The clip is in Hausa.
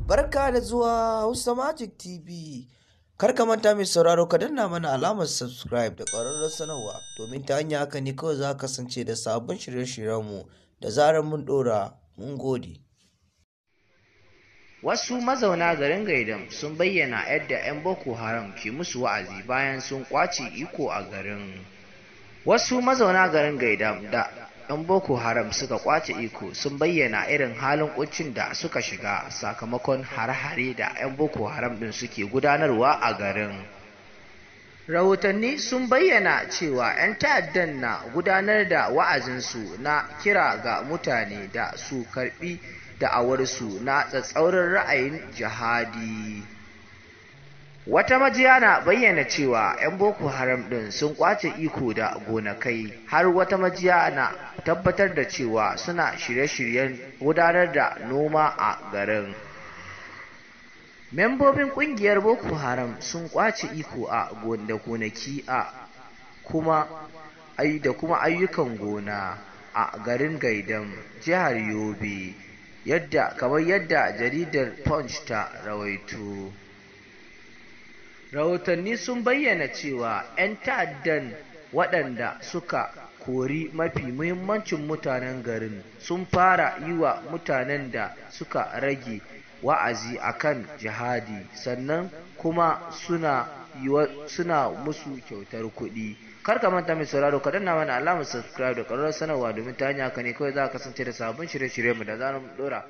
Barka da zuwa Hausa Magic TV. Kar ka manta mai sauraro ka danna mana alamar subscribe da ƙararrawar sanarwa domin ta hanya haka ne kawai za ka kasance da sabbin shirye-shiryenmu da zarar mun ɗora. Mun gode. Wasu mazauna garin Gaidam sun bayyana yadda 'yan Boko Haram ke musu wa'azi bayan sun ƙwace iko a garin. Wasu mazauna garin Gaidam da 'yan Boko Haram suka ƙwace iko sun bayyana irin halin ƙuncin da suka shiga sakamakon hare-hare da 'yan Boko Haram ɗin suke gudanarwa a garin. Rahotanni sun bayyana cewa 'yan ta'addan na gudanar da wa'azinsu na kira ga mutane da su karɓi da'awarsu na tsatsauran ra'ayin jihadi. Wata majiya na bayyana cewa 'yan Boko Haram ɗin sun ƙwace iko da gonakai, har wata majiya na tabbatar da cewa suna shirye-shiryen gudanar da noma a garin. Membobin ƙungiyar Boko Haram sun ƙwace iko a gonaki da kuma ayyukan gona a garin Gaidam, jihar Yobe, kamar yadda jaridar Punch ta rawaito. Rahotanni sun bayyana cewa 'yan ta'addan waɗanda suka kori mafi muhimmancin mutanen garin sun fara yi wa mutanen da suka rage wa'azi akan jihadi, sannan kuma suna musu kyautar kuɗi. Kar ka manta mai sauraro ka danna mana alamar subscribe da ƙararrawar sanarwa domin ta hanya haka ne kawai za ka kasance da sabbin shirye-shiryenmu da zarar mu ɗora.